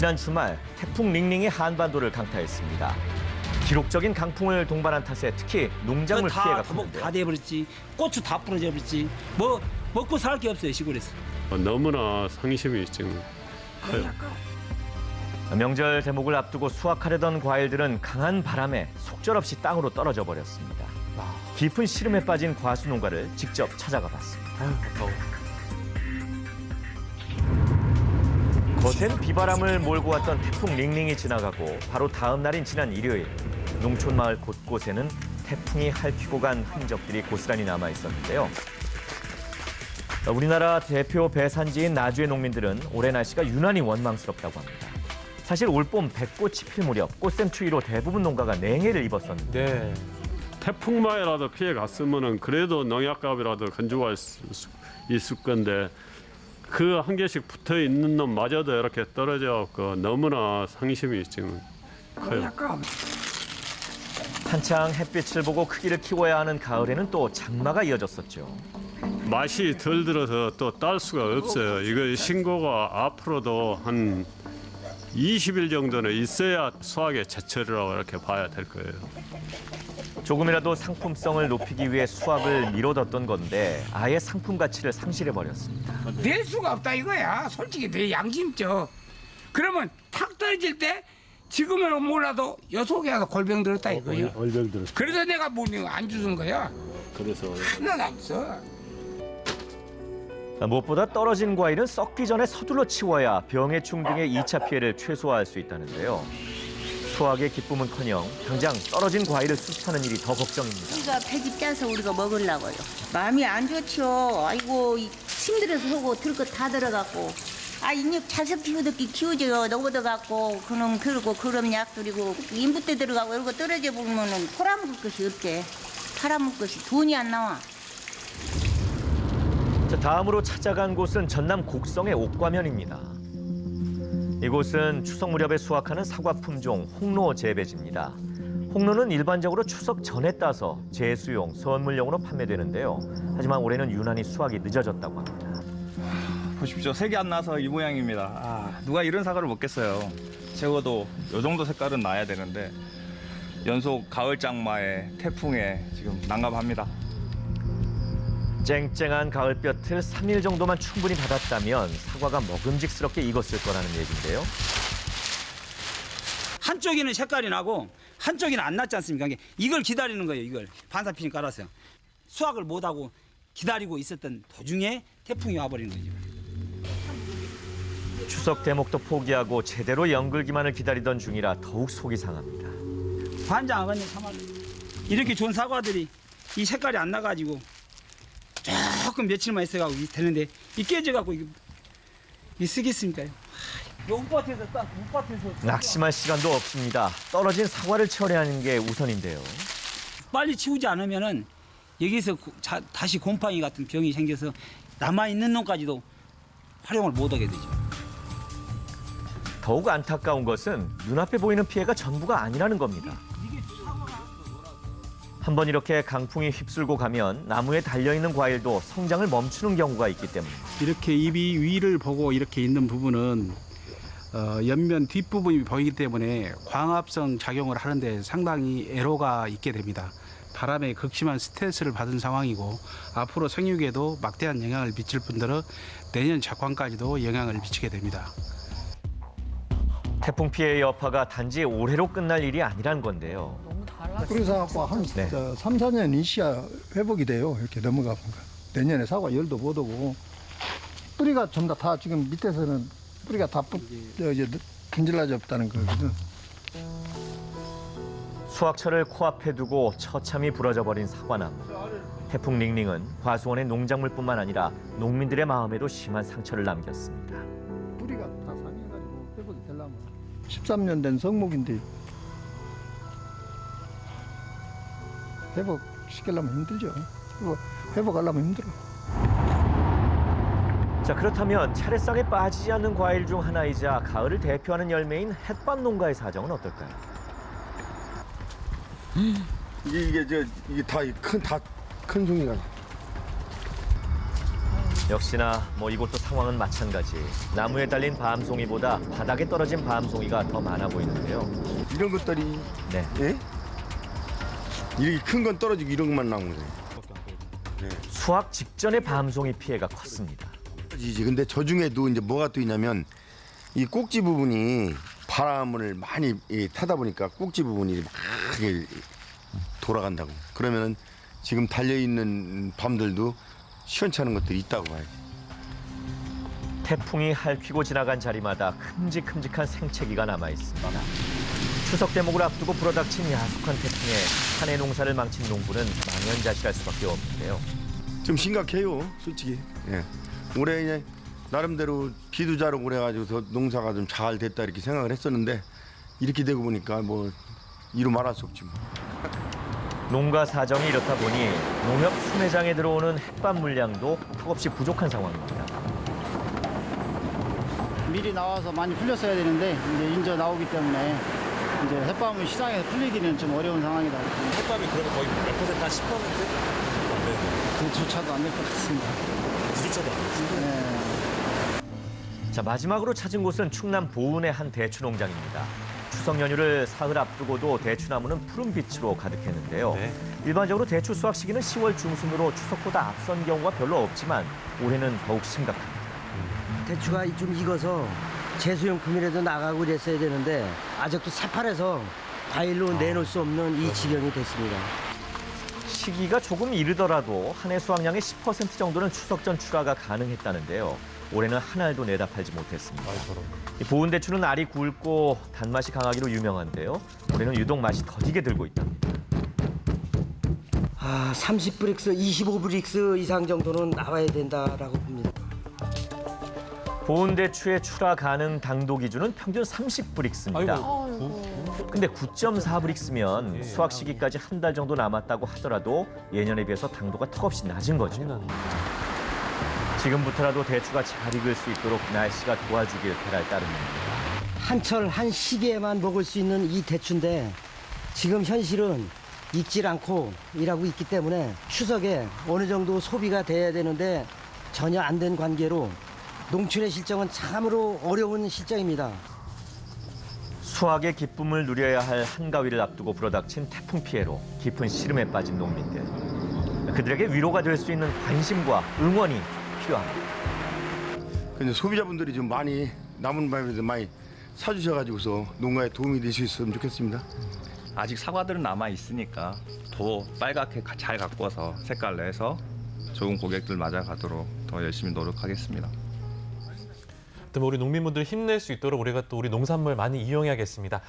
지난 주말 태풍 링링이 한반도를 강타했습니다. 기록적인 강풍을 동반한 탓에 특히 농작물 피해가 컸는데요. 다 돼버렸지. 고추 다 부러져 버렸지. 뭐 먹고 살 게 없어요 시골에서. 너무나 상심이 지금 커요. 명절 대목을 앞두고 수확하려던 과일들은 강한 바람에 속절없이 땅으로 떨어져 버렸습니다. 깊은 시름에 빠진 과수 농가를 직접 찾아가 봤습니다. 거센 비바람을 몰고 왔던 태풍 링링이 지나가고 바로 다음 날인 지난 일요일 농촌 마을 곳곳에는 태풍이 핥히고 간 흔적들이 고스란히 남아 있었는데요. 우리나라 대표 배산지인 나주의 농민들은 올해 날씨가 유난히 원망스럽다고 합니다. 사실 올봄 백꽃이 필 무렵 꽃샘추위로 대부분 농가가 냉해를 입었었는데 네. 태풍만이라도 피해 갔으면은 그래도 농약값이라도 건조할 수 있을 건데 그 한 개씩 붙어 있는 놈마저도 이렇게 떨어져 갖고 너무나 상심이 지금 커요. 한창 햇빛을 보고 크기를 키워야 하는 가을에는 또 장마가 이어졌었죠. 맛이 덜 들어서 또 딸 수가 없어요. 이거 신고가 앞으로도 한 20일 정도는 있어야 수확의 제철이라고 이렇게 봐야 될 거예요. 조금이라도 상품성을 높이기 위해 수확을 미뤄뒀던 건데 아예 상품 가치를 상실해버렸습니다. 낼 수가 없다 이거야. 솔직히 내 양심적. 그러면 탁 떨어질 때 지금은 몰라도 여속이라도 골병 들었다 이거야. 얼병 들었어. 그래서 내가 안 주는 거야. 그래서 하나도 안 써. 무엇보다 떨어진 과일은 썩기 전에 서둘러 치워야 병해충 등의 2차 피해를 최소화할 수 있다는데요. 수확의 기쁨은커녕 당장 떨어진 과일을 수습하는 일이 더 걱정입니다. 우리가 배기 짜서 우리가 먹으려고요. 마음이 안 좋죠. 아이고 힘들어서 하고 들 것 다 들어갔고. 인력 자석 키우듯이 키우죠. 넘어져갖고 그놈 그러고 그럼 약들이고 인부대 들어가고 이러고 떨어져 보면은 팔아먹을 것이 없대. 팔아먹을 것이 돈이 안 나와. 자, 다음으로 찾아간 곳은 전남 곡성의 옥과면입니다. 이곳은 추석 무렵에 수확하는 사과 품종 홍로 재배지입니다. 홍로는 일반적으로 추석 전에 따서 제수용, 선물용으로 판매되는데요. 하지만 올해는 유난히 수확이 늦어졌다고 합니다. 보십시오. 색이 안 나서 이 모양입니다. 누가 이런 사과를 먹겠어요. 적어도 이 정도 색깔은 나야 되는데 연속 가을 장마에 태풍에 지금 난감합니다. 쨍쨍한 가을볕을 3일 정도만 충분히 받았다면 사과가 먹음직스럽게 익었을 거라는 얘기인데요. 한쪽에는 색깔이 나고 한쪽에는 안 났지 않습니까? 이걸 기다리는 거예요. 이걸 반사핀 깔아서 수확을 못하고 기다리고 있었던 도중에 태풍이 와버리는 거죠. 추석 대목도 포기하고 제대로 연글기만을 기다리던 중이라 더욱 속이 상합니다. 반장 아버님 참아. 이렇게 좋은 사과들이 이 색깔이 안 나가지고 조금 며칠만 있어가고 되는데 이 깨져갖고 이 쓰겠습니까? 우밭에서 낙심할 시간도 없습니다. 떨어진 사과를 처리하는 게 우선인데요. 빨리 치우지 않으면은 여기서 다시 곰팡이 같은 병이 생겨서 남아 있는 놈까지도 활용을 못하게 되죠. 더욱 안타까운 것은 눈앞에 보이는 피해가 전부가 아니라는 겁니다. 한번 이렇게 강풍이 휩쓸고 가면 나무에 달려있는 과일도 성장을 멈추는 경우가 있기 때문입니다. 이렇게 잎이 위를 보고 이렇게 있는 부분은 옆면 뒷부분이 보이기 때문에 광합성 작용을 하는데 상당히 애로가 있게 됩니다. 바람에 극심한 스트레스를 받은 상황이고 앞으로 생육에도 막대한 영향을 미칠 뿐더러 내년 작황까지도 영향을 미치게 됩니다. 태풍 피해의 여파가 단지 올해로 끝날 일이 아니란 건데요. 그래서 한 네. 3, 4년 이시야 회복이 돼요. 이렇게 넘어가 보니까. 내년에 사과 열도 못 오고 뿌리가 전부 다 지금 밑에서는 뿌리가 다 분질러졌다는 거거든. 수확철을 코앞에 두고 처참히 부러져 버린 사과나무. 태풍 링링은 과수원의 농작물뿐만 아니라 농민들의 마음에도 심한 상처를 남겼습니다. 뿌리가 다 상해가지고 회복이 되려면 13년 된 성목인데 회복시키려면 힘들죠. 그리고 회복하려면 힘들어. 자, 그렇다면 차례상에 빠지지 않는 과일 중 하나이자 가을을 대표하는 열매인 햇밥 농가의 사정은 어떨까요? 이게 다 큰 송이가. 역시나 이곳도 상황은 마찬가지. 나무에 달린 밤송이보다 바닥에 떨어진 밤송이가 더 많아 보이는데요. 이런 것들이 네. 예? 이렇게 큰 건 떨어지고 이런 것만 나오는 거예요. 수확 직전에 밤송이 피해가 컸습니다. 근데 저 중에도 이제 뭐가 또 있냐면 이 꼭지 부분이 바람을 많이 타다 보니까 꼭지 부분이 막 돌아간다고. 그러면은 지금 달려 있는 밤들도 시원찮은 것들이 있다고 봐야지. 태풍이 핥히고 지나간 자리마다 큼직큼직한 생채기가 남아 있습니다. 추석 대목을 앞두고 불어닥친 야속한 태풍에 한해 농사를 망친 농부는 망연자실할 수밖에 없는데요. 좀 심각해요, 솔직히. 예. 올해 이제 나름대로 비도 잘 오고 그래가지고 더 농사가 좀 잘 됐다 이렇게 생각을 했었는데 이렇게 되고 보니까 이루 말할 수 없지 뭐. 농가 사정이 이렇다 보니 농협 수매장에 들어오는 햇밤 물량도 턱없이 부족한 상황입니다. 미리 나와서 많이 풀렸어야 되는데 이제 인저 나오기 때문에 이제 햇밤을 시장에서 풀리기는 좀 어려운 상황이다. 햇밤이 그러면 거의 몇 퍼센트, 한 10%? 안 되는 그조차도 안 될 것 같습니다. 그조차도 안 되는 네. 자, 마지막으로 찾은 곳은 충남 보은의 한 대추 농장입니다. 추석 연휴를 사흘 앞두고도 대추나무는 푸른 빛으로 가득했는데요. 네. 일반적으로 대추 수확 시기는 10월 중순으로 추석보다 앞선 경우가 별로 없지만 올해는 더욱 심각합니다. 대추가 좀 익어서 제수용품이라도 나가고 이랬어야 되는데 아직도 새파래서 과일로 내놓을 수 없는 이 지경이 됐습니다. 시기가 조금 이르더라도 한 해 수확량의 10% 정도는 추석 전 출하가 가능했다는데요. 올해는 한 알도 내다 팔지 못했습니다. 이 보은 대추는 알이 굵고 단맛이 강하기로 유명한데요. 올해는 유독 맛이 더디게 들고 있답니다. 30브릭스, 25브릭스 이상 정도는 나와야 된다라고 봅니다. 보은 대추의 출하 가능 당도 기준은 평균 30브릭스입니다. 근데 9.4브릭스면 수확 시기까지 한 달 정도 남았다고 하더라도 예년에 비해서 당도가 턱없이 낮은 거죠. 지금부터라도 대추가 잘 익을 수 있도록 날씨가 도와주길 바랄 따름입니다. 한철 한 시기에만 먹을 수 있는 이 대추인데 지금 현실은 익질 않고 일하고 있기 때문에 추석에 어느 정도 소비가 돼야 되는데 전혀 안 된 관계로 농촌의 실정은 참으로 어려운 실정입니다. 수확의 기쁨을 누려야 할 한가위를 앞두고 불어닥친 태풍 피해로 깊은 시름에 빠진 농민들. 그들에게 위로가 될 수 있는 관심과 응원이 필요합니다. 근데 소비자분들이 좀 많이 남은 밤에도 많이 사주셔가지고서 농가에 도움이 될 수 있으면 좋겠습니다. 아직 사과들은 남아 있으니까 더 빨갛게 잘 가꿔서 색깔 내서 좋은 고객들 맞아가도록 더 열심히 노력하겠습니다. 우리 농민분들 힘낼 수 있도록 우리가 또 우리 농산물 많이 이용해야겠습니다.